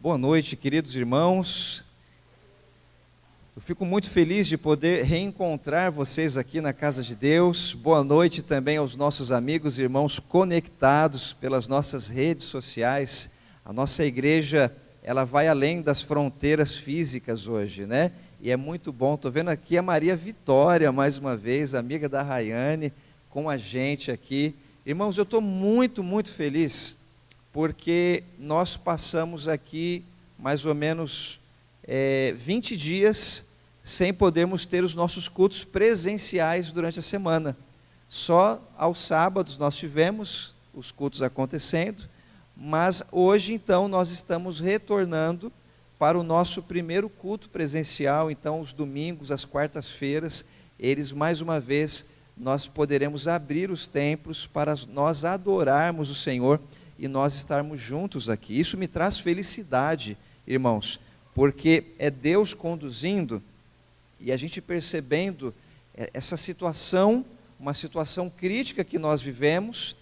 Boa noite, queridos irmãos. Eu fico muito feliz de poder reencontrar vocês aqui na casa de Deus. Boa noite também aos nossos amigos e irmãos conectados pelas nossas redes sociais. A nossa igreja, ela vai além das fronteiras físicas hoje, né? E é muito bom. Estou vendo aqui a Maria Vitória, mais uma vez, amiga da Rayane, com a gente aqui. Irmãos, eu estou muito feliz, porque nós passamos aqui mais ou menos 20 dias sem podermos ter os nossos cultos presenciais durante a semana. Só aos sábados nós tivemos os cultos acontecendo, mas hoje então nós estamos retornando para o nosso primeiro culto presencial. Então os domingos, as quartas-feiras, eles mais uma vez nós poderemos abrir os templos para nós adorarmos o Senhor e nós estarmos juntos aqui. Isso me traz felicidade, irmãos, porque é Deus conduzindo e a gente percebendo essa situação, uma situação crítica que nós vivemos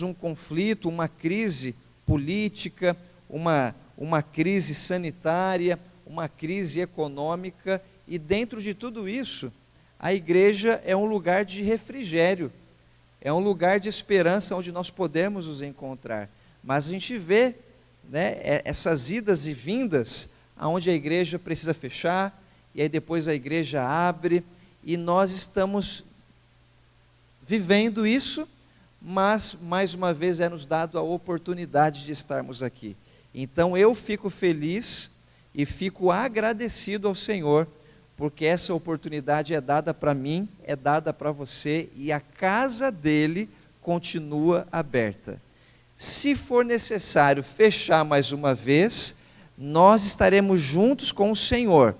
um conflito, uma crise política, uma crise sanitária, uma crise econômica, e dentro de tudo isso, a igreja é um lugar de refrigério, é um lugar de esperança onde nós podemos nos encontrar. Mas a gente vê, né, essas idas e vindas, onde a igreja precisa fechar, e aí depois a igreja abre, e nós estamos vivendo isso, mas mais uma vez é nos dado a oportunidade de estarmos aqui. Então eu fico feliz e fico agradecido ao Senhor, porque essa oportunidade é dada para mim, é dada para você, e a casa dele continua aberta. Se for necessário fechar mais uma vez, nós estaremos juntos com o Senhor,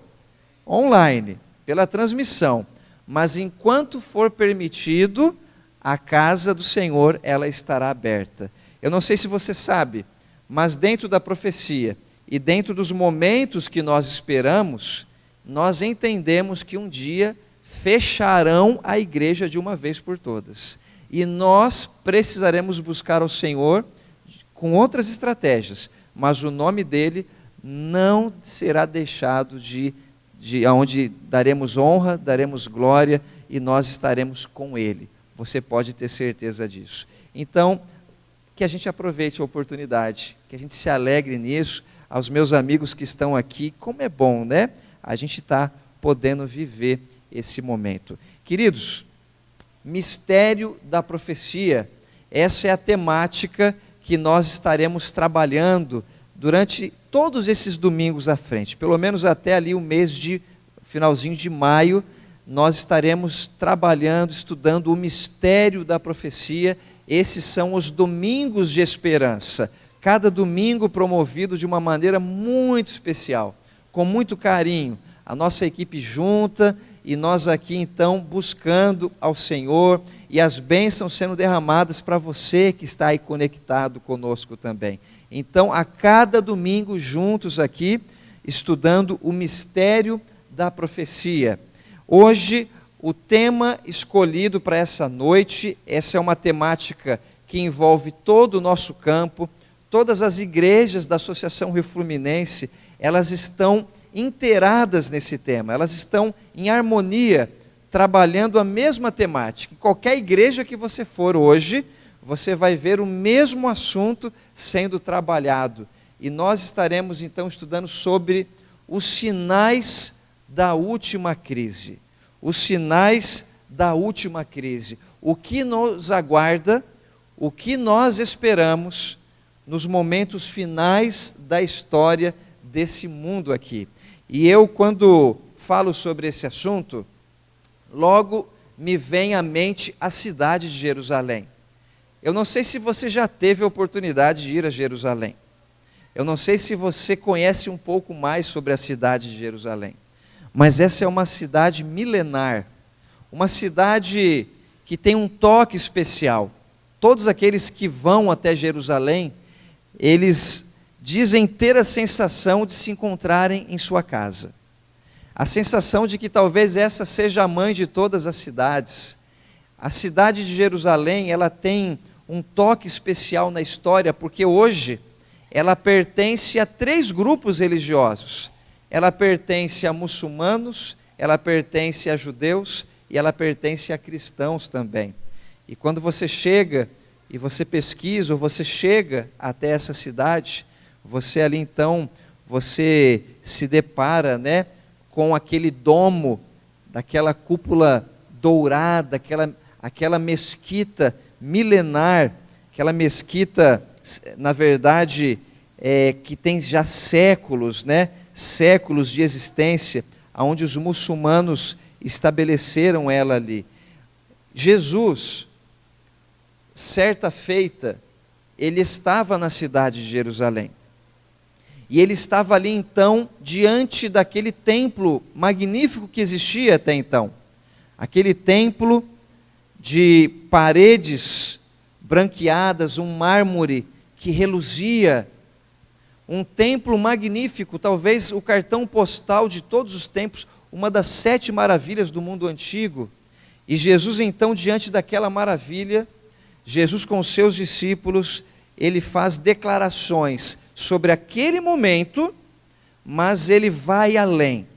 online, pela transmissão, mas enquanto for permitido, a casa do Senhor, ela estará aberta. Eu não sei se você sabe, mas dentro da profecia, e dentro dos momentos que nós esperamos, nós entendemos que um dia fecharão a igreja de uma vez por todas. E nós precisaremos buscar ao Senhor com outras estratégias, mas o nome dele não será deixado onde daremos honra, daremos glória, e nós estaremos com ele. Você pode ter certeza disso. Então, que a gente aproveite a oportunidade, que a gente se alegre nisso. Aos meus amigos que estão aqui, como é bom, né? A gente está podendo viver esse momento. Queridos, mistério da profecia, essa é a temática que nós estaremos trabalhando durante todos esses domingos à frente, pelo menos até ali o mês de finalzinho de maio, nós estaremos trabalhando, estudando o mistério da profecia. Esses são os domingos de esperança, cada domingo promovido de uma maneira muito especial, com muito carinho, a nossa equipe junta, e nós aqui então buscando ao Senhor, e as bênçãos sendo derramadas para você que está aí conectado conosco também. Então, a cada domingo juntos aqui, estudando o mistério da profecia. Hoje, o tema escolhido para essa noite, essa é uma temática que envolve todo o nosso campo, todas as igrejas da Associação Rio Fluminense, elas estão inteiradas nesse tema, elas estão em harmonia, trabalhando a mesma temática. Em qualquer igreja que você for hoje, você vai ver o mesmo assunto sendo trabalhado. E nós estaremos então estudando sobre os sinais da última crise. Os sinais da última crise. O que nos aguarda, o que nós esperamos nos momentos finais da história desse mundo aqui. E eu, quando falo sobre esse assunto, logo me vem à mente a cidade de Jerusalém. Eu não sei se você já teve a oportunidade de ir a Jerusalém. Eu não sei se você conhece um pouco mais sobre a cidade de Jerusalém. Mas essa é uma cidade milenar, uma cidade que tem um toque especial. Todos aqueles que vão até Jerusalém, eles dizem ter a sensação de se encontrarem em sua casa. A sensação de que talvez essa seja a mãe de todas as cidades. A cidade de Jerusalém, ela tem um toque especial na história, porque hoje ela pertence a 3 grupos religiosos. Ela pertence a muçulmanos, ela pertence a judeus e ela pertence a cristãos também. E quando você chega e você pesquisa, ou você chega até essa cidade, você ali então, você se depara, né, com aquele domo, daquela cúpula dourada, aquela mesquita milenar, aquela mesquita, na verdade, que tem já séculos, né, séculos de existência, onde os muçulmanos estabeleceram ela ali. Jesus, certa feita, ele estava na cidade de Jerusalém. E ele estava ali então, diante daquele templo magnífico que existia até então. Aquele templo de paredes branqueadas, um mármore que reluzia. Um templo magnífico, talvez o cartão postal de todos os tempos, uma das 7 maravilhas do mundo antigo. E Jesus então, diante daquela maravilha, Jesus com os seus discípulos, ele faz declarações sobre aquele momento, mas ele vai além.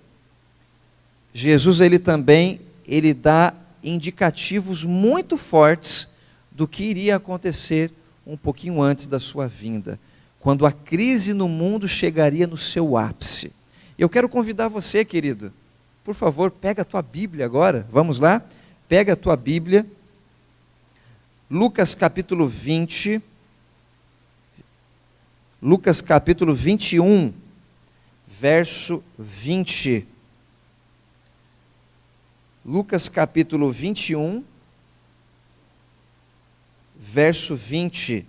Jesus, ele também, ele dá indicativos muito fortes do que iria acontecer um pouquinho antes da sua vinda, quando a crise no mundo chegaria no seu ápice. Eu quero convidar você, querido, por favor, pega a tua Bíblia agora, vamos lá? Pega a tua Bíblia, Lucas capítulo 20, Lucas capítulo 21, verso 20. Lucas capítulo 21, verso 20.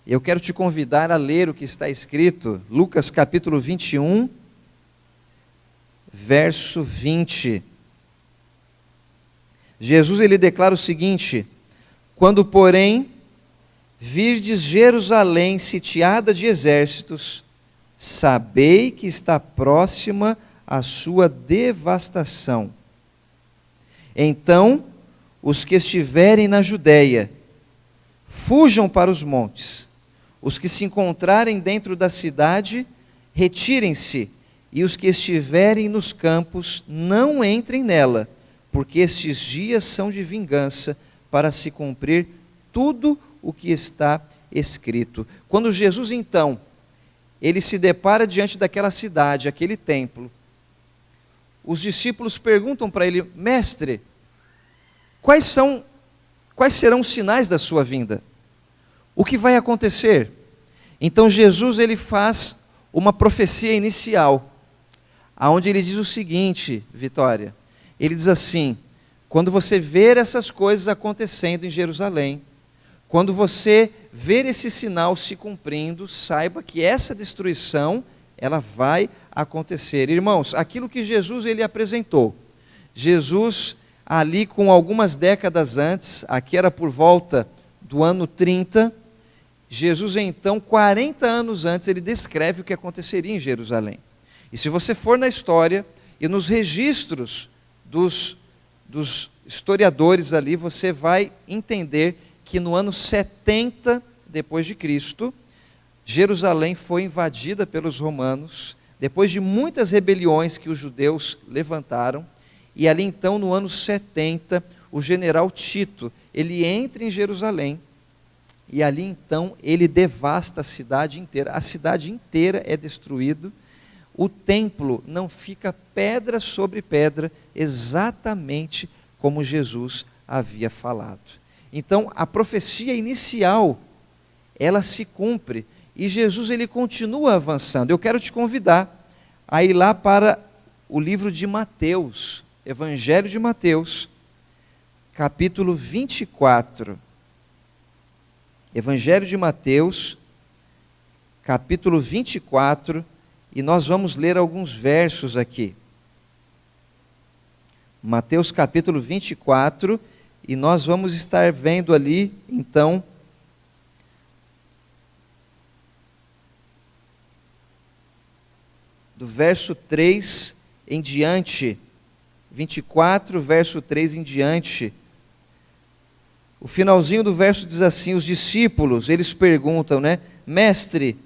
Eu quero te convidar a ler o que está escrito, Lucas capítulo 21, verso 20. Jesus, ele declara o seguinte: quando, porém, virdes Jerusalém sitiada de exércitos, sabei que está próxima a sua devastação. Então, os que estiverem na Judéia, fujam para os montes. Os que se encontrarem dentro da cidade, retirem-se, e os que estiverem nos campos, não entrem nela, porque estes dias são de vingança, para se cumprir tudo o que está escrito. Quando Jesus, então, ele se depara diante daquela cidade, aquele templo, os discípulos perguntam para ele: mestre, quais serão os sinais da sua vinda? O que vai acontecer? Então Jesus, ele faz uma profecia inicial, aonde ele diz o seguinte, Vitória, ele diz assim: quando você ver essas coisas acontecendo em Jerusalém, quando você ver esse sinal se cumprindo, saiba que essa destruição, ela vai acontecer. Irmãos, aquilo que Jesus, ele apresentou, Jesus ali com algumas décadas antes, aqui era por volta do ano 30, Jesus então, 40 anos antes, ele descreve o que aconteceria em Jerusalém. E se você for na história e nos registros dos historiadores ali, você vai entender que no ano 70 depois de Cristo, Jerusalém foi invadida pelos romanos, depois de muitas rebeliões que os judeus levantaram, e ali então no ano 70, o general Tito, ele entra em Jerusalém, e ali então ele devasta a cidade inteira é destruída, o templo não fica pedra sobre pedra, exatamente como Jesus havia falado. Então a profecia inicial, ela se cumpre, e Jesus, ele continua avançando. Eu quero te convidar a ir lá para o livro de Mateus, Evangelho de Mateus, capítulo 24. Evangelho de Mateus, capítulo 24, e nós vamos ler alguns versos aqui. Mateus capítulo 24, e nós vamos estar vendo ali, então, do verso 3 em diante, 24, verso 3 em diante, O finalzinho do verso diz assim, os discípulos, eles perguntam, né? Mestre,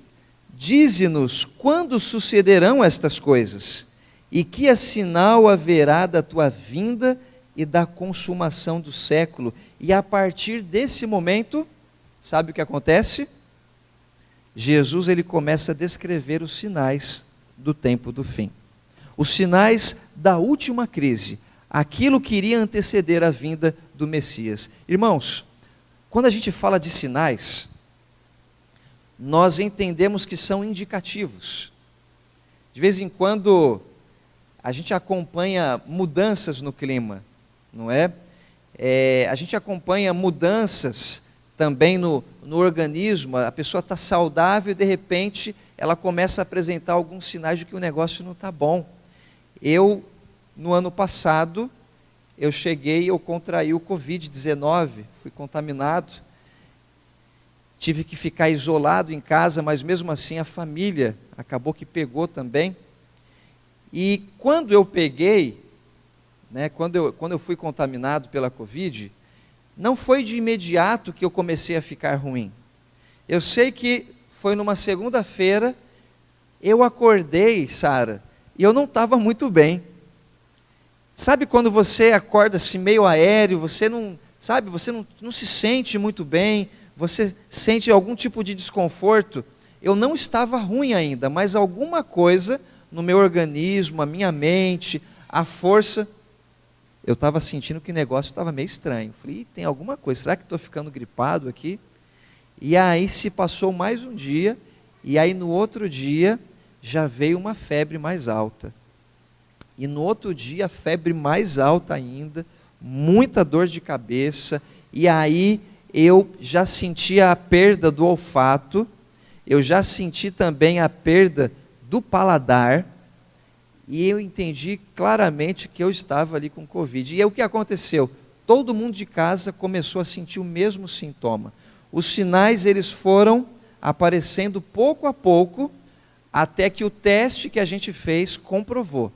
dize-nos quando sucederão estas coisas, e que sinal haverá da tua vinda e da consumação do século? E a partir desse momento, sabe o que acontece? Jesus ele começa a descrever os sinais do tempo do fim. Os sinais da última crise, aquilo que iria anteceder a vinda do Messias. Irmãos, quando a gente fala de sinais, nós entendemos que são indicativos. De vez em quando, a gente acompanha mudanças no clima, não é? A gente acompanha mudanças também no organismo, a pessoa está saudável e de repente ela começa a apresentar alguns sinais de que o negócio não está bom. No ano passado, eu contraí o Covid-19, fui contaminado, tive que ficar isolado em casa, mas mesmo assim a família acabou que pegou também. E quando eu peguei, né, quando eu fui contaminado pela Covid, não foi de imediato que eu comecei a ficar ruim. Eu sei que foi numa segunda-feira, eu acordei, Sara, e eu não estava muito bem. Sabe quando você acorda assim meio aéreo, você não se sente muito bem, você sente algum tipo de desconforto? Eu não estava ruim ainda, mas alguma coisa no meu organismo, a minha mente, a força, eu estava sentindo que o negócio estava meio estranho. Falei, tem alguma coisa, será que estou ficando gripado aqui? E aí se passou mais um dia, e aí no outro dia já veio uma febre mais alta. E no outro dia a febre mais alta ainda, muita dor de cabeça, e aí eu já sentia a perda do olfato, eu já senti também a perda do paladar, e eu entendi claramente que eu estava ali com Covid. E aí o que aconteceu? Todo mundo de casa começou a sentir o mesmo sintoma. Os sinais eles foram aparecendo pouco a pouco, até que o teste que a gente fez comprovou.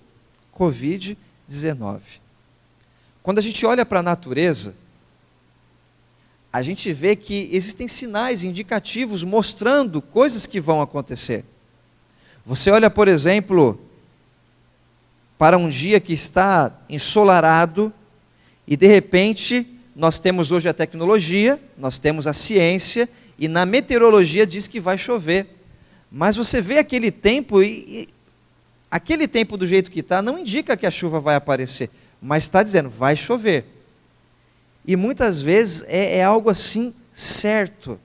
Covid-19. Quando a gente olha para a natureza, a gente vê que existem sinais indicativos mostrando coisas que vão acontecer. Você olha, por exemplo, para um dia que está ensolarado e de repente nós temos hoje a tecnologia, nós temos a ciência e na meteorologia diz que vai chover. Mas você vê aquele tempo e aquele tempo do jeito que está não indica que a chuva vai aparecer, mas está dizendo vai chover. E muitas vezes é algo assim certo.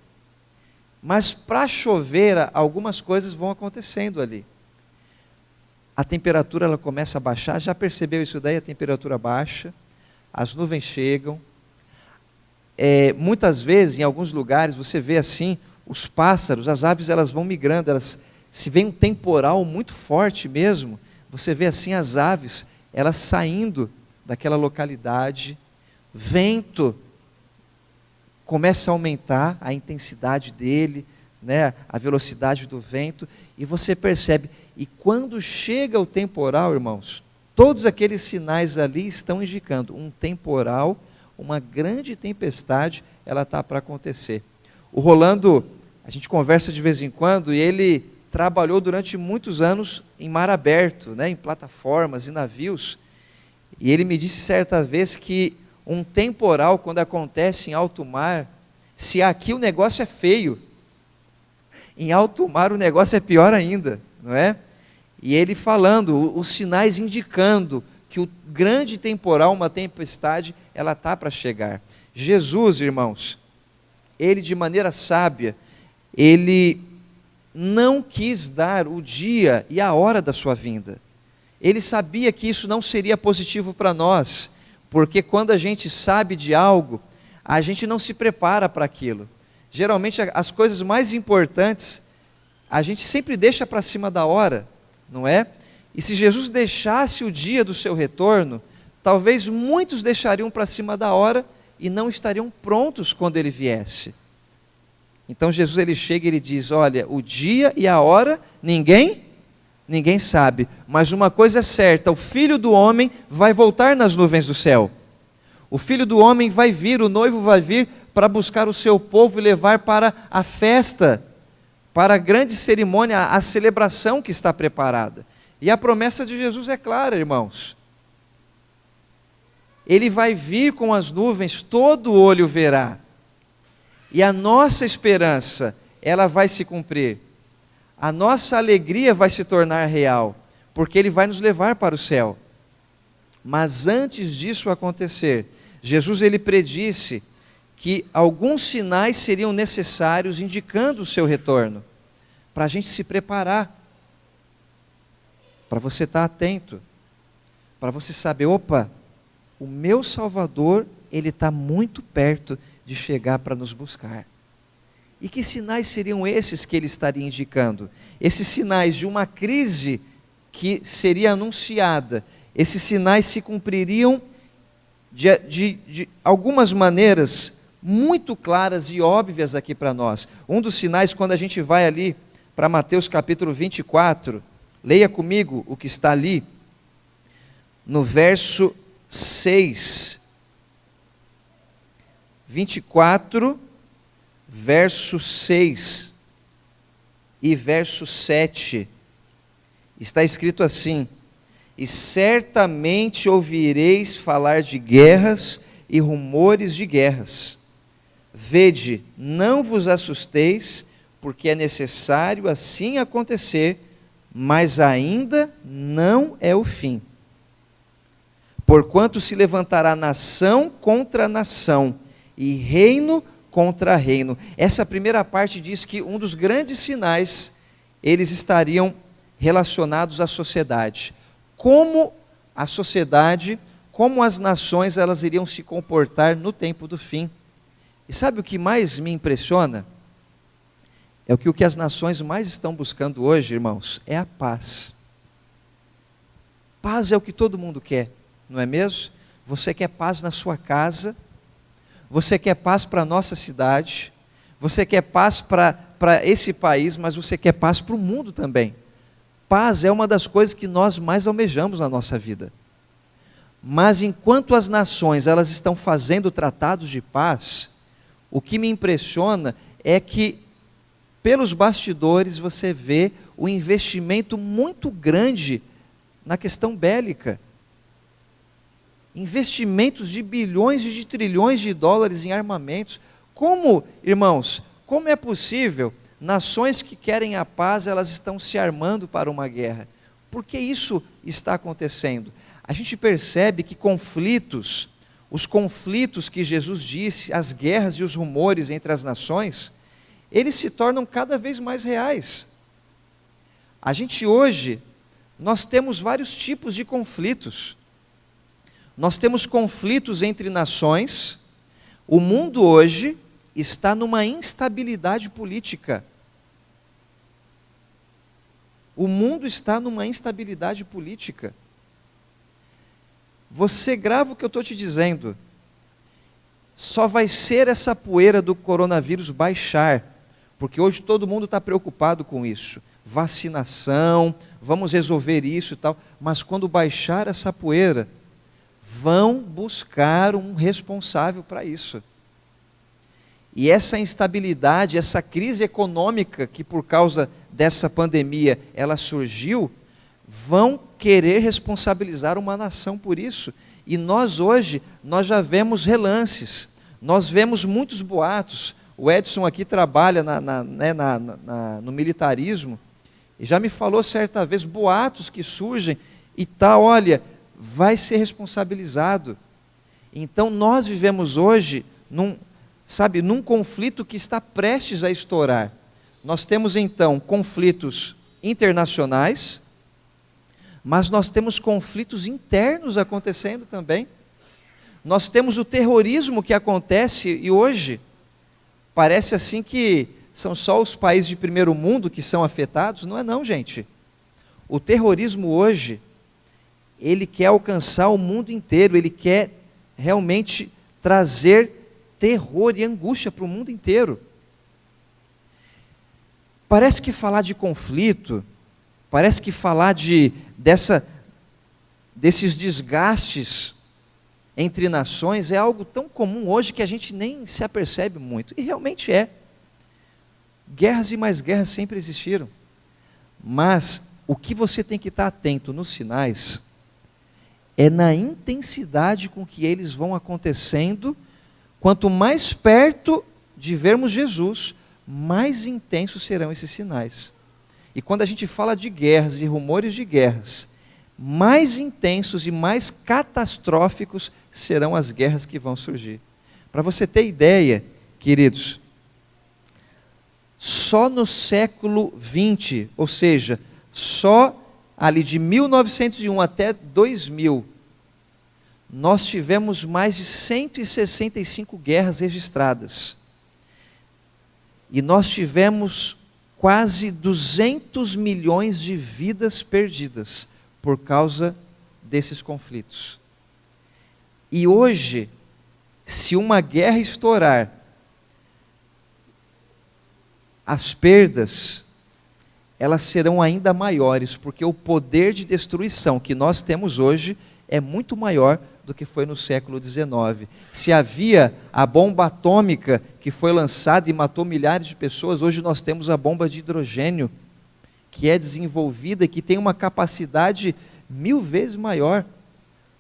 Mas para chover, algumas coisas vão acontecendo ali. A temperatura ela começa a baixar, já percebeu isso daí? A temperatura baixa, as nuvens chegam. Muitas vezes, em alguns lugares, você vê assim, os pássaros, as aves, elas vão migrando, se vem um temporal muito forte mesmo, você vê assim as aves, elas saindo daquela localidade, vento começa a aumentar a intensidade dele, né, a velocidade do vento, e você percebe, e quando chega o temporal, irmãos, todos aqueles sinais ali estão indicando um temporal, uma grande tempestade, ela está para acontecer. O Rolando, a gente conversa de vez em quando, e ele trabalhou durante muitos anos em mar aberto, né, em plataformas e navios, e ele me disse certa vez que um temporal, quando acontece em alto mar, se aqui o negócio é feio, em alto mar o negócio é pior ainda, não é? E ele falando, os sinais indicando que o grande temporal, uma tempestade, ela está para chegar. Jesus, irmãos, ele de maneira sábia, ele não quis dar o dia e a hora da sua vinda. Ele sabia que isso não seria positivo para nós, porque quando a gente sabe de algo, a gente não se prepara para aquilo. Geralmente as coisas mais importantes, a gente sempre deixa para cima da hora, não é? E se Jesus deixasse o dia do seu retorno, talvez muitos deixariam para cima da hora e não estariam prontos quando ele viesse. Então Jesus ele chega e ele diz, olha, o dia e a hora ninguém sabe, mas uma coisa é certa, o Filho do Homem vai voltar nas nuvens do céu. O Filho do Homem vai vir, o noivo vai vir para buscar o seu povo e levar para a festa, para a grande cerimônia, a celebração que está preparada. E a promessa de Jesus é clara, irmãos. Ele vai vir com as nuvens, todo olho verá. E a nossa esperança, ela vai se cumprir. A nossa alegria vai se tornar real, porque Ele vai nos levar para o céu. Mas antes disso acontecer, Jesus ele predisse que alguns sinais seriam necessários indicando o seu retorno, para a gente se preparar, para você estar atento, para você saber, opa, o meu Salvador, ele está muito perto de chegar para nos buscar. E que sinais seriam esses que ele estaria indicando? Esses sinais de uma crise que seria anunciada, esses sinais se cumpririam de algumas maneiras muito claras e óbvias aqui para nós. Um dos sinais, quando a gente vai ali para Mateus capítulo 24, leia comigo o que está ali, no verso 6. 24, verso 6 e verso 7. Está escrito assim: e certamente ouvireis falar de guerras e rumores de guerras. Vede, não vos assusteis, porque é necessário assim acontecer, mas ainda não é o fim. Porquanto se levantará nação contra nação, e reino contra reino. Essa primeira parte diz que um dos grandes sinais, eles estariam relacionados à sociedade. Como a sociedade, como as nações, elas iriam se comportar no tempo do fim. E sabe o que mais me impressiona? É o que as nações mais estão buscando hoje, irmãos, é a paz. Paz é o que todo mundo quer, não é mesmo? Você quer paz na sua casa, você quer paz para a nossa cidade, você quer paz para esse país, mas você quer paz para o mundo também. Paz é uma das coisas que nós mais almejamos na nossa vida. Mas enquanto as nações elas estão fazendo tratados de paz, o que me impressiona é que pelos bastidores você vê o investimento muito grande na questão bélica. Investimentos de bilhões e de trilhões de dólares em armamentos. Como, irmãos, como é possível nações que querem a paz, elas estão se armando para uma guerra? Por que isso está acontecendo? A gente percebe que os conflitos que Jesus disse, as guerras e os rumores entre as nações, eles se tornam cada vez mais reais. A gente hoje, nós temos vários tipos de conflitos. Nós temos conflitos entre nações. O mundo hoje está numa instabilidade política. O mundo está numa instabilidade política. Você grava o que eu estou te dizendo. Só vai ser essa poeira do coronavírus baixar, porque hoje todo mundo está preocupado com isso. Vacinação, vamos resolver isso e tal. Mas quando baixar essa poeira, vão buscar um responsável para isso. E essa instabilidade, essa crise econômica que por causa dessa pandemia ela surgiu, vão querer responsabilizar uma nação por isso. E nós hoje, nós já vemos relances, nós vemos muitos boatos. O Edson aqui trabalha no militarismo, e já me falou certa vez, boatos que surgem, e tá, olha, vai ser responsabilizado. Então nós vivemos hoje num conflito que está prestes a estourar. Nós temos então conflitos internacionais, mas nós temos conflitos internos acontecendo também. Nós temos o terrorismo que acontece, e hoje parece assim que são só os países de primeiro mundo que são afetados. Não é não, gente. O terrorismo hoje, ele quer alcançar o mundo inteiro, ele quer realmente trazer terror e angústia para o mundo inteiro. Parece que falar de conflito, parece que falar desses desgastes entre nações é algo tão comum hoje que a gente nem se apercebe muito. E realmente é. Guerras e mais guerras sempre existiram. Mas o que você tem que estar atento nos sinais é na intensidade com que eles vão acontecendo. Quanto mais perto de vermos Jesus, mais intensos serão esses sinais. E quando a gente fala de guerras e rumores de guerras, mais intensos e mais catastróficos serão as guerras que vão surgir. Para você ter ideia, queridos, só no século XX, ou seja, só ali de 1901 até 2000, nós tivemos mais de 165 guerras registradas. E nós tivemos quase 200 milhões de vidas perdidas por causa desses conflitos. E hoje, se uma guerra estourar, as perdas, elas serão ainda maiores, porque o poder de destruição que nós temos hoje é muito maior do que foi no século XIX. Se havia a bomba atômica que foi lançada e matou milhares de pessoas, hoje nós temos a bomba de hidrogênio, que é desenvolvida e que tem uma capacidade 1000 vezes maior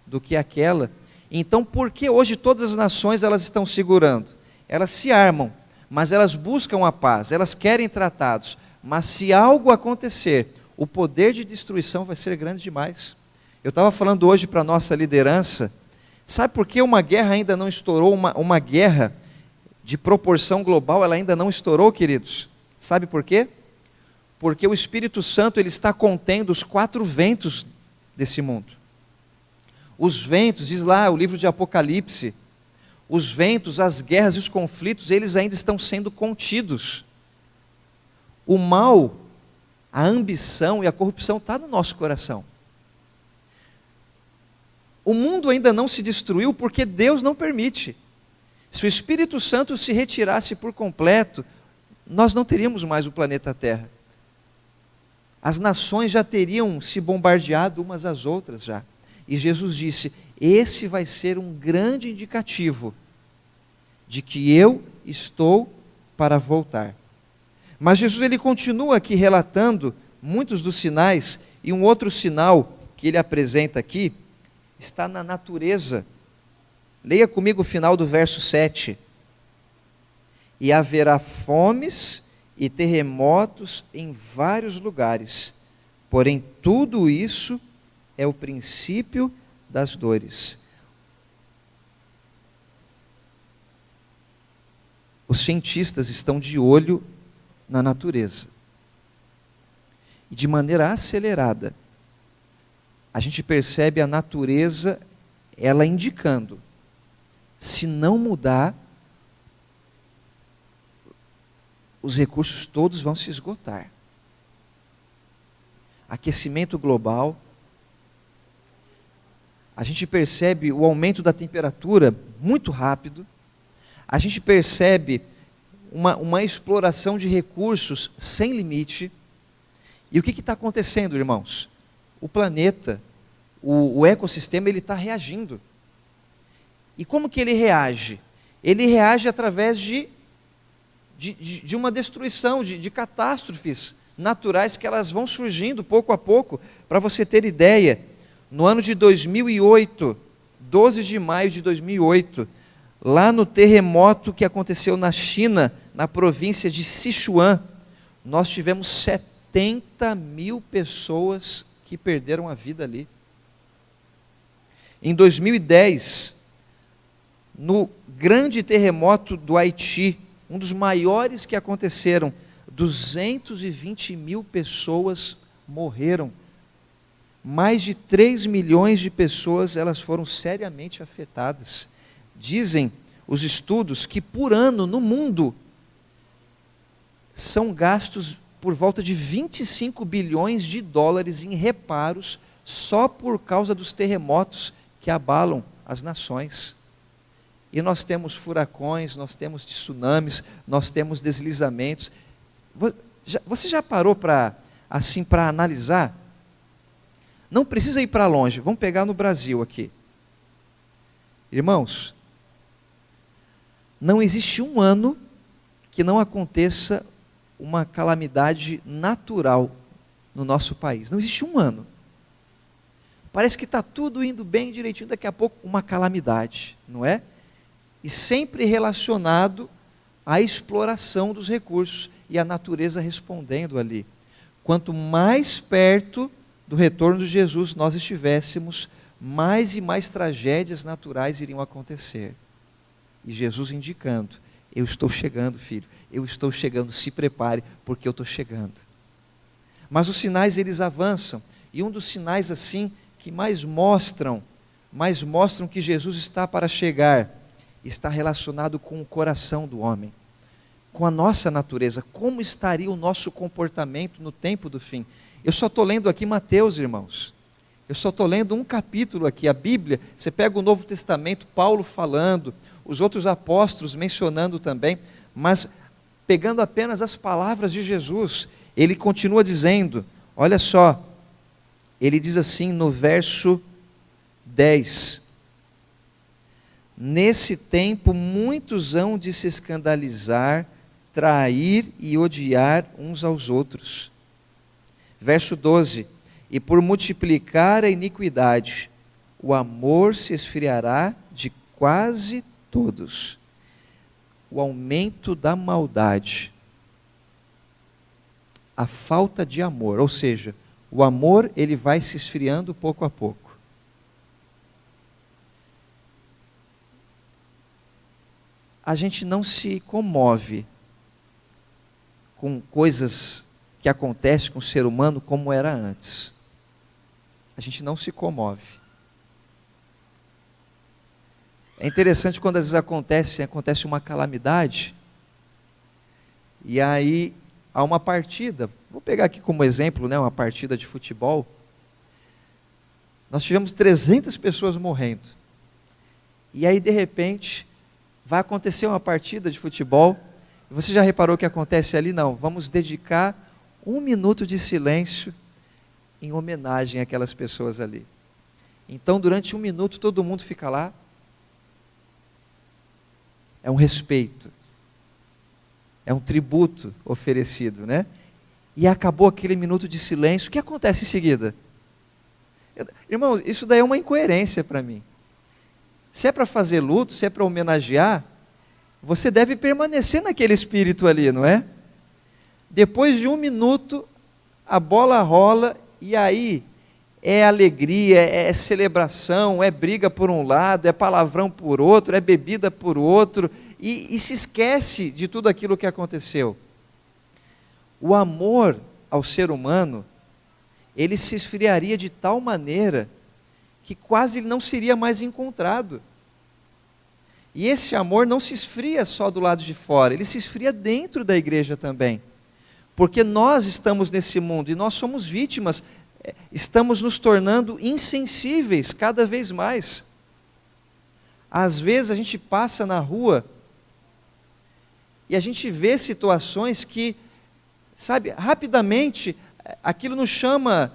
do que aquela. Então, por que hoje todas as nações elas estão segurando? Elas se armam, mas elas buscam a paz, elas querem tratados. Mas se algo acontecer, o poder de destruição vai ser grande demais. Eu estava falando hoje para a nossa liderança, sabe por que uma guerra ainda não estourou, uma guerra de proporção global, ela ainda não estourou, queridos? Sabe por quê? Porque o Espírito Santo ele está contendo os 4 ventos desse mundo. Os ventos, diz lá o livro de Apocalipse, os ventos, as guerras e os conflitos, eles ainda estão sendo contidos. O mal, a ambição e a corrupção está no nosso coração. O mundo ainda não se destruiu porque Deus não permite. Se o Espírito Santo se retirasse por completo, nós não teríamos mais o planeta Terra. As nações já teriam se bombardeado umas às outras já. E Jesus disse, esse vai ser um grande indicativo de que eu estou para voltar. Mas Jesus ele continua aqui relatando muitos dos sinais, e um outro sinal que ele apresenta aqui, está na natureza. Leia comigo o final do verso 7. E haverá fomes e terremotos em vários lugares, porém tudo isso é o princípio das dores. Os cientistas estão de olho na natureza. E de maneira acelerada, a gente percebe a natureza, ela indicando, se não mudar, os recursos todos vão se esgotar. Aquecimento global, a gente percebe o aumento da temperatura muito rápido, a gente percebe uma exploração de recursos sem limite. E o que está acontecendo, irmãos? O planeta, o ecossistema, ele está reagindo. E como que ele reage? Ele reage através de uma destruição, de catástrofes naturais que elas vão surgindo pouco a pouco. Para você ter ideia, no ano de 2008, 12 de maio de 2008, lá no terremoto que aconteceu na China, na província de Sichuan, nós tivemos 70 mil pessoas que perderam a vida ali. Em 2010, no grande terremoto do Haiti, um dos maiores que aconteceram, 220 mil pessoas morreram. Mais de 3 milhões de pessoas elas foram seriamente afetadas. Dizem os estudos que por ano no mundo são gastos por volta de 25 bilhões de dólares em reparos só por causa dos terremotos que abalam as nações. E nós temos furacões, nós temos tsunamis, nós temos deslizamentos. Você já parou para analisar? Não precisa ir para longe, vamos pegar no Brasil aqui. Irmãos, não existe um ano que não aconteça uma calamidade natural no nosso país. Não existe um ano. Parece que está tudo indo bem direitinho, daqui a pouco uma calamidade, não é? E sempre relacionado à exploração dos recursos e a natureza respondendo ali. Quanto mais perto do retorno de Jesus nós estivéssemos, mais e mais tragédias naturais iriam acontecer. E Jesus indicando: eu estou chegando, filho, eu estou chegando, se prepare, porque eu estou chegando. Mas os sinais, eles avançam, e um dos sinais assim, que mais mostram que Jesus está para chegar, está relacionado com o coração do homem, com a nossa natureza. Como estaria o nosso comportamento no tempo do fim? Eu só estou lendo aqui Mateus, irmãos. Eu só estou lendo um capítulo aqui. A Bíblia, você pega o Novo Testamento, Paulo falando, os outros apóstolos mencionando também, mas pegando apenas as palavras de Jesus, ele continua dizendo, olha só, ele diz assim no verso 10, nesse tempo muitos hão de se escandalizar, trair e odiar uns aos outros. Verso 12, e por multiplicar a iniquidade, o amor se esfriará de quase todos. O aumento da maldade, a falta de amor, ou seja, o amor ele vai se esfriando pouco a pouco. A gente não se comove com coisas que acontecem com o ser humano como era antes. A gente não se comove. É interessante quando às vezes acontece uma calamidade, e aí há uma partida, vou pegar aqui como exemplo, uma partida de futebol. Nós tivemos 300 pessoas morrendo, e aí de repente vai acontecer uma partida de futebol. Você já reparou o que acontece ali? Não, vamos dedicar 1 minuto de silêncio em homenagem àquelas pessoas ali. Então durante 1 minuto todo mundo fica lá. É um respeito, é um tributo oferecido, né? E acabou aquele minuto de silêncio. O que acontece em seguida? Irmãos, isso daí é uma incoerência para mim. Se é para fazer luto, se é para homenagear, você deve permanecer naquele espírito ali, não é? Depois de 1 minuto, a bola rola, e aí é alegria, é celebração, é briga por um lado, é palavrão por outro, é bebida por outro, e se esquece de tudo aquilo que aconteceu. O amor ao ser humano, ele se esfriaria de tal maneira que quase ele não seria mais encontrado. E esse amor não se esfria só do lado de fora, ele se esfria dentro da igreja também. Porque nós estamos nesse mundo e nós somos vítimas, estamos nos tornando insensíveis cada vez mais. Às vezes a gente passa na rua e a gente vê situações que, sabe, rapidamente aquilo nos chama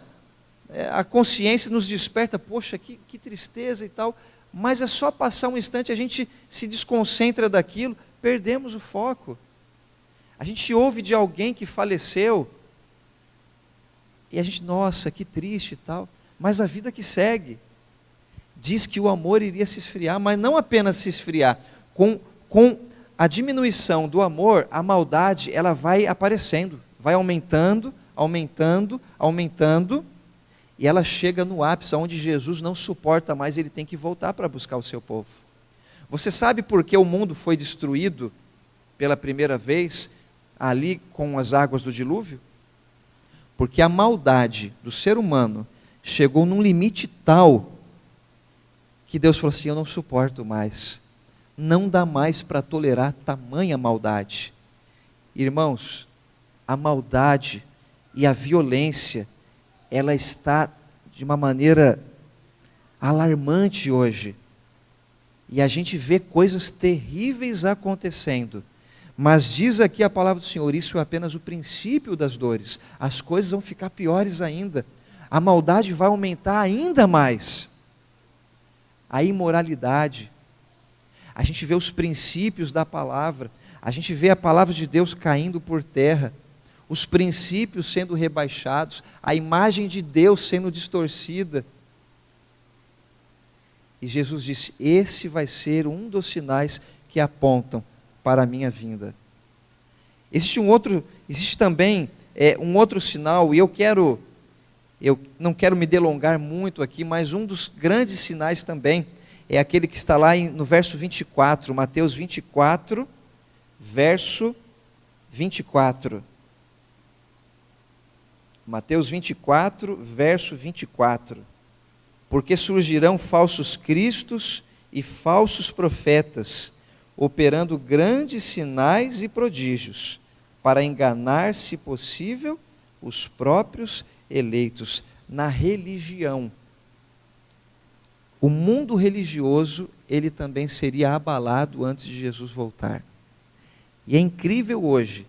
a consciência, nos desperta, poxa, que tristeza e tal, mas é só passar um instante, a gente se desconcentra daquilo, perdemos o foco. A gente ouve de alguém que faleceu, e a gente, nossa, que triste e tal, mas a vida que segue, diz que o amor iria se esfriar, mas não apenas se esfriar, com a diminuição do amor, a maldade, ela vai aparecendo, vai aumentando, aumentando, aumentando, e ela chega no ápice, onde Jesus não suporta mais, ele tem que voltar para buscar o seu povo. Você sabe por que o mundo foi destruído pela primeira vez, ali com as águas do dilúvio? Porque a maldade do ser humano chegou num limite tal, que Deus falou assim, eu não suporto mais, não dá mais para tolerar tamanha maldade. Irmãos, a maldade e a violência, ela está de uma maneira alarmante hoje, e a gente vê coisas terríveis acontecendo, mas diz aqui a palavra do Senhor, isso é apenas o princípio das dores, as coisas vão ficar piores ainda, a maldade vai aumentar ainda mais, a imoralidade, a gente vê os princípios da palavra, a gente vê a palavra de Deus caindo por terra, os princípios sendo rebaixados, a imagem de Deus sendo distorcida. E Jesus disse: esse vai ser um dos sinais que apontam para a minha vinda. Existe também um outro sinal, e eu não quero me delongar muito aqui, mas um dos grandes sinais também é aquele que está lá no verso 24, Mateus 24, verso 24. Mateus 24, verso 24. Porque surgirão falsos cristos e falsos profetas, operando grandes sinais e prodígios, para enganar, se possível, os próprios eleitos. Na religião, o mundo religioso, ele também seria abalado antes de Jesus voltar. E é incrível hoje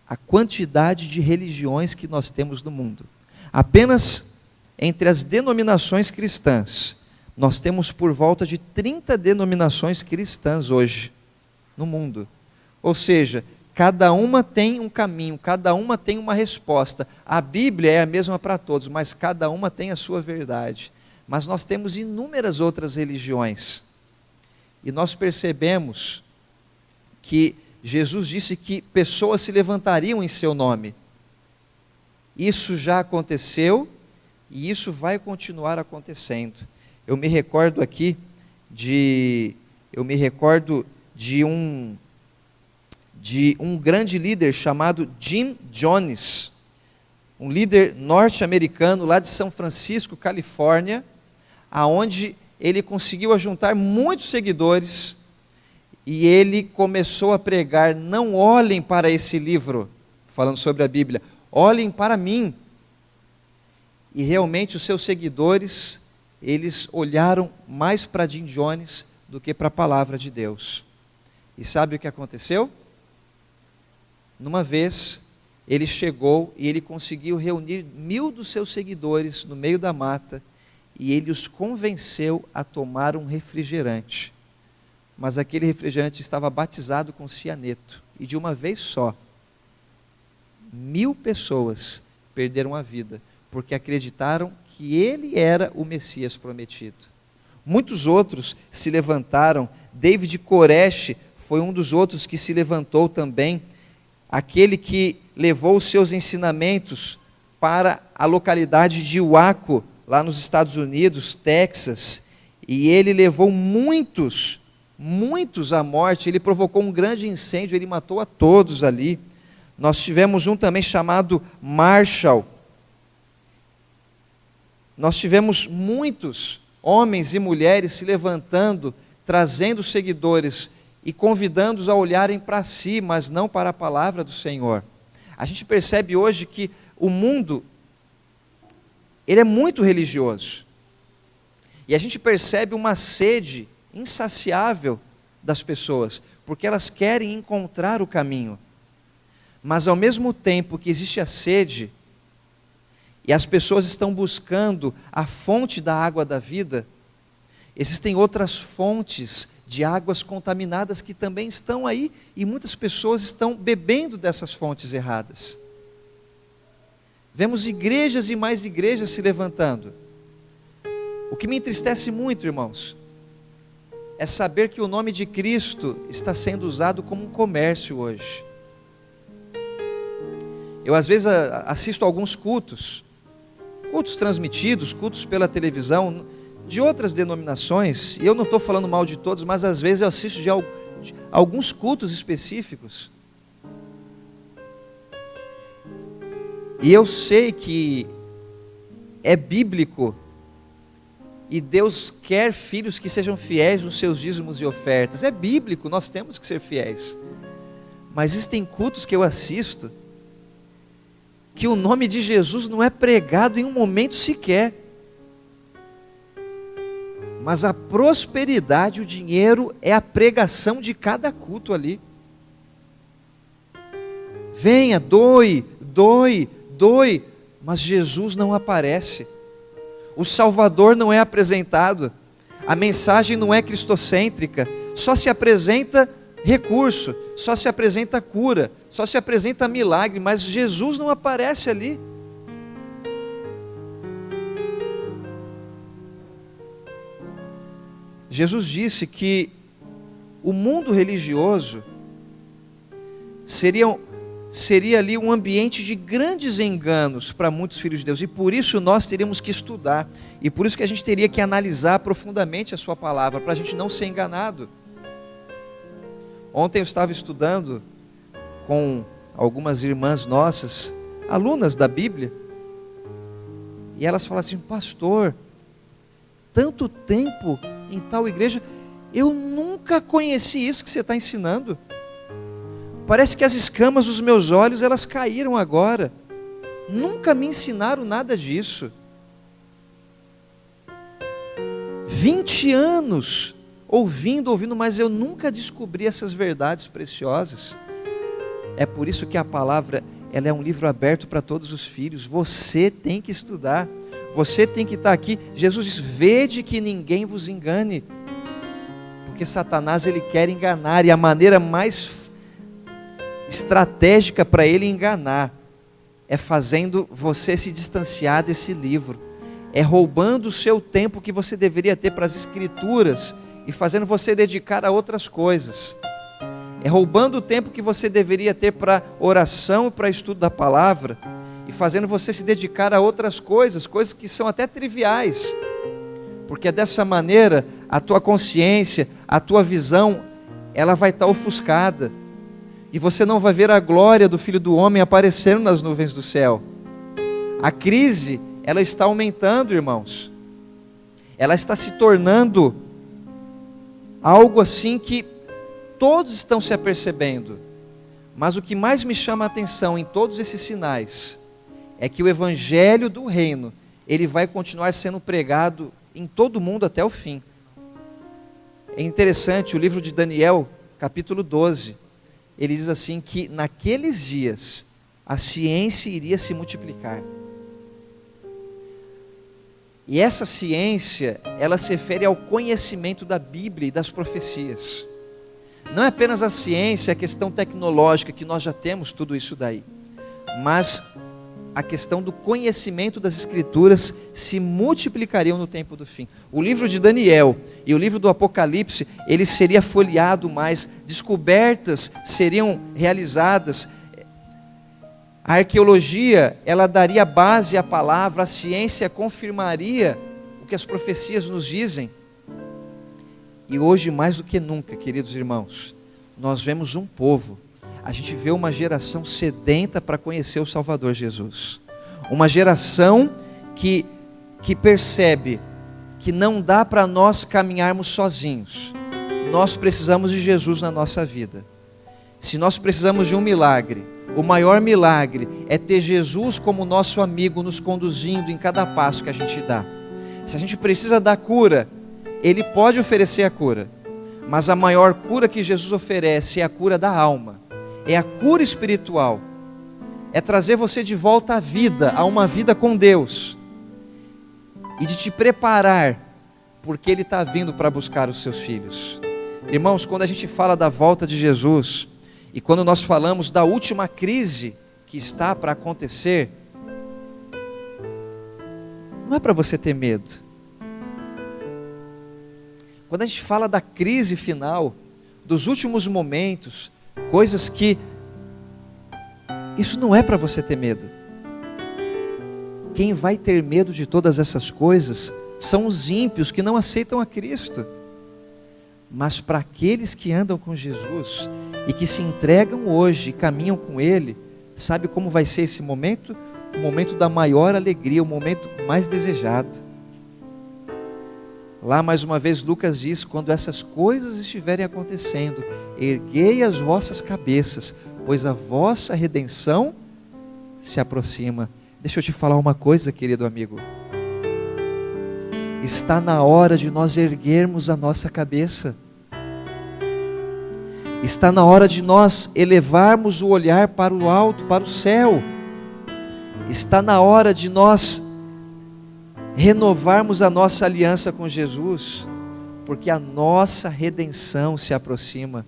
a quantidade de religiões que nós temos no mundo. Apenas entre as denominações cristãs, nós temos por volta de 30 denominações cristãs hoje no mundo. Ou seja, cada uma tem um caminho, cada uma tem uma resposta. A Bíblia é a mesma para todos, mas cada uma tem a sua verdade. Mas nós temos inúmeras outras religiões. E nós percebemos que Jesus disse que pessoas se levantariam em seu nome. Isso já aconteceu e isso vai continuar acontecendo. Eu me recordo aqui de um grande líder chamado Jim Jones, um líder norte-americano lá de São Francisco, Califórnia, aonde ele conseguiu ajuntar muitos seguidores e ele começou a pregar: não olhem para esse livro, falando sobre a Bíblia, olhem para mim. E realmente os seus seguidores, eles olharam mais para Jim Jones do que para a palavra de Deus. E sabe o que aconteceu? Numa vez, ele chegou e ele conseguiu reunir 1000 dos seus seguidores no meio da mata, e ele os convenceu a tomar um refrigerante. Mas aquele refrigerante estava batizado com cianeto, e de uma vez só, 1000 pessoas perderam a vida, porque acreditaram que ele era o Messias prometido. Muitos outros se levantaram. David Koresh foi um dos outros que se levantou também, aquele que levou os seus ensinamentos para a localidade de Waco, lá nos Estados Unidos, Texas, e ele levou muitos à morte. Ele provocou um grande incêndio, ele matou a todos ali. Nós tivemos um também chamado Marshall. Nós tivemos muitos homens e mulheres se levantando, trazendo seguidores e convidando-os a olharem para si, mas não para a palavra do Senhor. A gente percebe hoje que o mundo, ele é muito religioso. E a gente percebe uma sede insaciável das pessoas, porque elas querem encontrar o caminho. Mas ao mesmo tempo que existe a sede, e as pessoas estão buscando a fonte da água da vida, existem outras fontes de águas contaminadas que também estão aí, e muitas pessoas estão bebendo dessas fontes erradas. Vemos igrejas e mais igrejas se levantando. O que me entristece muito, irmãos, é saber que o nome de Cristo está sendo usado como um comércio hoje. Eu às vezes assisto alguns cultos transmitidos, cultos pela televisão, de outras denominações, e eu não estou falando mal de todos, mas às vezes eu assisto de alguns cultos específicos, e eu sei que é bíblico, e Deus quer filhos que sejam fiéis nos seus dízimos e ofertas, é bíblico, nós temos que ser fiéis, mas existem cultos que eu assisto, que o nome de Jesus não é pregado em um momento sequer, mas a prosperidade, o dinheiro é a pregação de cada culto ali. Venha, doe, mas Jesus não aparece, o Salvador não é apresentado, a mensagem não é cristocêntrica, só se apresenta recurso, só se apresenta cura, só se apresenta milagre, mas Jesus não aparece ali. Jesus disse que o mundo religioso seria ali um ambiente de grandes enganos para muitos filhos de Deus, e por isso nós teríamos que estudar, e por isso que a gente teria que analisar profundamente a sua palavra, para a gente não ser enganado. Ontem eu estava estudando com algumas irmãs nossas, alunas da Bíblia, e elas falam assim: pastor, tanto tempo em tal igreja, eu nunca conheci isso que você está ensinando. Parece que as escamas dos meus olhos, elas caíram agora. Nunca me ensinaram nada disso. 20 anos ouvindo, mas eu nunca descobri essas verdades preciosas. É por isso que a palavra, ela é um livro aberto para todos os filhos. Você tem que estudar, você tem que estar aqui. Jesus diz: vede que ninguém vos engane, porque Satanás, ele quer enganar, e a maneira mais estratégica para ele enganar é fazendo você se distanciar desse livro, é roubando o seu tempo que você deveria ter para as escrituras e fazendo você dedicar a outras coisas, é roubando o tempo que você deveria ter para oração e para estudo da palavra e fazendo você se dedicar a outras coisas, coisas que são até triviais, porque dessa maneira a tua consciência, a tua visão, ela vai estar ofuscada, e você não vai ver a glória do Filho do Homem aparecendo nas nuvens do céu. A crise, ela está aumentando, irmãos. Ela está se tornando algo assim que todos estão se apercebendo. Mas o que mais me chama a atenção em todos esses sinais é que o Evangelho do Reino, ele vai continuar sendo pregado em todo o mundo até o fim. É interessante, o livro de Daniel, capítulo 12, ele diz assim que naqueles dias a ciência iria se multiplicar. E essa ciência, ela se refere ao conhecimento da Bíblia e das profecias. Não é apenas a ciência, a questão tecnológica, que nós já temos tudo isso daí, mas a questão do conhecimento das Escrituras se multiplicariam no tempo do fim. O livro de Daniel e o livro do Apocalipse, ele seria folheado mais, descobertas seriam realizadas, a arqueologia, ela daria base à palavra, a ciência confirmaria o que as profecias nos dizem. E hoje, mais do que nunca, queridos irmãos, nós vemos um povo, a gente vê uma geração sedenta para conhecer o Salvador Jesus. Uma geração que percebe que não dá para nós caminharmos sozinhos. Nós precisamos de Jesus na nossa vida. Se nós precisamos de um milagre, o maior milagre é ter Jesus como nosso amigo, nos conduzindo em cada passo que a gente dá. Se a gente precisa da cura, Ele pode oferecer a cura, mas a maior cura que Jesus oferece é a cura da alma, é a cura espiritual, é trazer você de volta à vida, a uma vida com Deus, e de te preparar, porque Ele está vindo para buscar os seus filhos. Irmãos, quando a gente fala da volta de Jesus, e quando nós falamos da última crise que está para acontecer, não é para você ter medo. Quando a gente fala da crise final, dos últimos momentos, coisas que, isso não é para você ter medo. Quem vai ter medo de todas essas coisas são os ímpios que não aceitam a Cristo. Mas para aqueles que andam com Jesus e que se entregam hoje e caminham com Ele, sabe como vai ser esse momento? O momento da maior alegria, o momento mais desejado. Lá mais uma vez Lucas diz: quando essas coisas estiverem acontecendo, erguei as vossas cabeças, pois a vossa redenção se aproxima. Deixa eu te falar uma coisa, querido amigo. Está na hora de nós erguermos a nossa cabeça. Está na hora de nós elevarmos o olhar para o alto, para o céu. Está na hora de nós renovarmos a nossa aliança com Jesus, porque a nossa redenção se aproxima.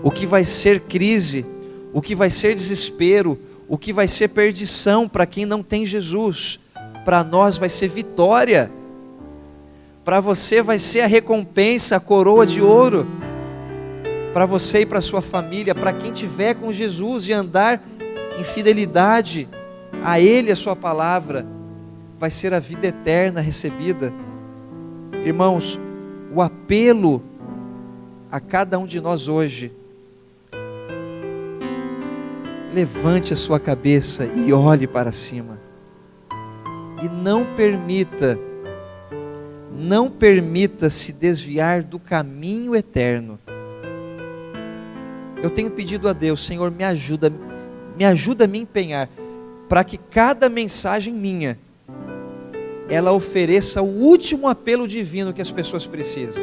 O que vai ser crise, o que vai ser desespero, o que vai ser perdição para quem não tem Jesus, para nós vai ser vitória. Para você vai ser a recompensa, a coroa de ouro. Para você e para sua família, para quem tiver com Jesus e andar em fidelidade a Ele, a sua palavra, vai ser a vida eterna recebida. Irmãos, o apelo a cada um de nós hoje: levante a sua cabeça e olhe para cima. E não permita se desviar do caminho eterno. Eu tenho pedido a Deus: Senhor, me ajuda a me empenhar, para que cada mensagem minha, ela ofereça o último apelo divino que as pessoas precisam.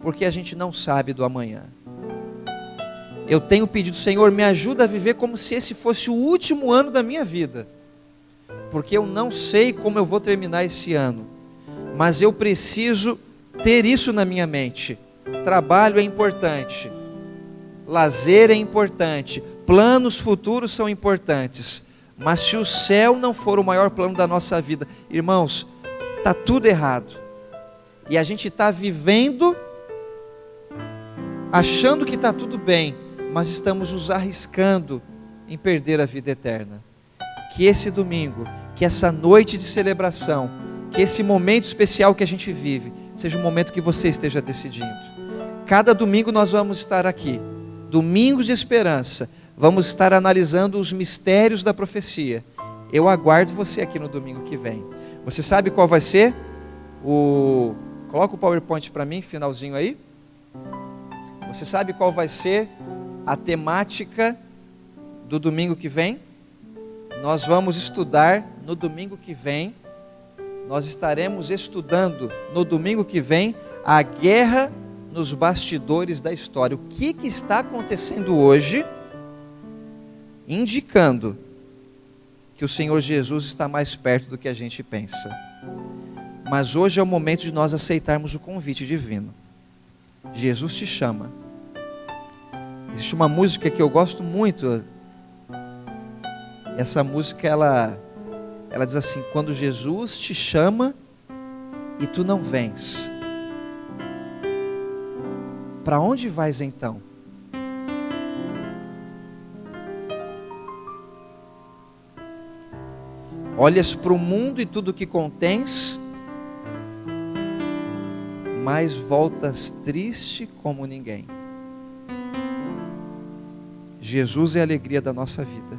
Porque a gente não sabe do amanhã. Eu tenho pedido: Senhor, me ajuda a viver como se esse fosse o último ano da minha vida. Porque eu não sei como eu vou terminar esse ano. Mas eu preciso ter isso na minha mente. Trabalho é importante. Lazer é importante. Planos futuros são importantes. Mas se o céu não for o maior plano da nossa vida, irmãos, está tudo errado. E a gente está vivendo, achando que está tudo bem, mas estamos nos arriscando em perder a vida eterna. Que esse domingo, que essa noite de celebração, que esse momento especial que a gente vive, seja um momento que você esteja decidindo. Cada domingo nós vamos estar aqui, domingos de esperança, vamos estar analisando os mistérios da profecia. Eu aguardo você aqui no domingo que vem. Você sabe qual vai ser? Coloca o PowerPoint para mim, finalzinho aí. Você sabe qual vai ser a temática do domingo que vem? Nós vamos estudar no domingo que vem. Nós estaremos estudando no domingo que vem a guerra nos bastidores da história. O que está acontecendo hoje, indicando que o Senhor Jesus está mais perto do que a gente pensa. Mas hoje é o momento de nós aceitarmos o convite divino. Jesus te chama. Existe uma música que eu gosto muito. Essa música, ela diz assim: quando Jesus te chama e tu não vens, para onde vais então? Olhas para o mundo e tudo o que contens, mas voltas triste como ninguém. Jesus é a alegria da nossa vida.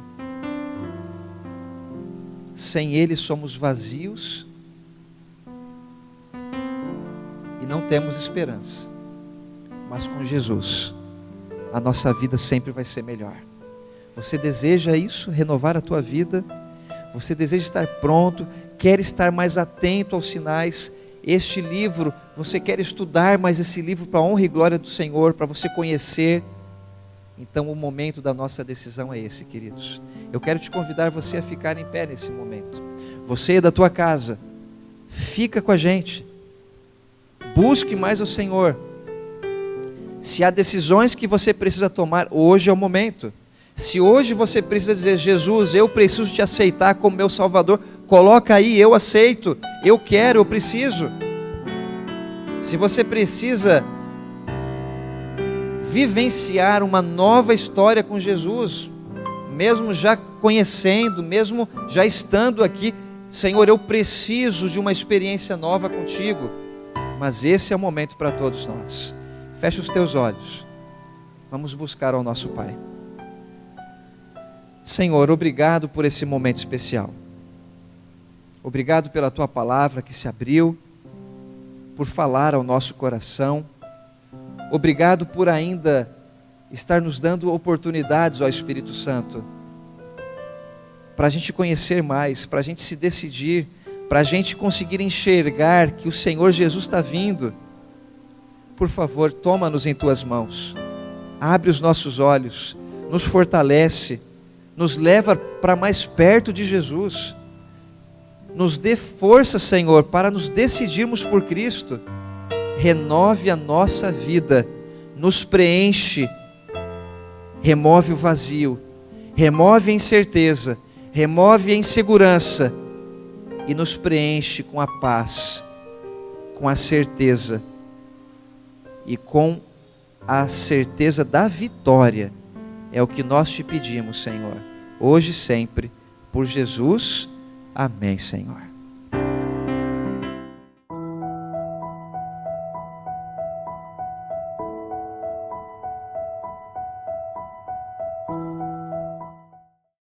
Sem Ele somos vazios e não temos esperança. Mas com Jesus, a nossa vida sempre vai ser melhor. Você deseja isso? Renovar a tua vida? Você deseja estar pronto? Quer estar mais atento aos sinais? Este livro, você quer estudar mais esse livro para a honra e glória do Senhor, para você conhecer? Então o momento da nossa decisão é esse, queridos. Eu quero te convidar você a ficar em pé nesse momento. Você da tua casa, fica com a gente. Busque mais o Senhor. Se há decisões que você precisa tomar, hoje é o momento. Se hoje você precisa dizer: Jesus, eu preciso te aceitar como meu Salvador, coloca aí: eu aceito, eu quero, eu preciso. Se você precisa vivenciar uma nova história com Jesus, mesmo já conhecendo, mesmo já estando aqui, Senhor, eu preciso de uma experiência nova contigo. Mas esse é o momento para todos nós. Fecha os teus olhos. Vamos buscar ao nosso Pai. Senhor, obrigado por esse momento especial. Obrigado pela tua palavra que se abriu, por falar ao nosso coração. Obrigado por ainda estar nos dando oportunidades, ó Espírito Santo, para a gente conhecer mais, para a gente se decidir, para a gente conseguir enxergar que o Senhor Jesus está vindo. Por favor, toma-nos em tuas mãos, abre os nossos olhos, nos fortalece, nos leva para mais perto de Jesus, nos dê força, Senhor, para nos decidirmos por Cristo. renove a nossa vida, nos preenche, remove o vazio, remove a incerteza, remove a insegurança e nos preenche com a paz, com a certeza e com a certeza da vitória. É o que nós te pedimos, Senhor, hoje e sempre, por Jesus. Amém, Senhor.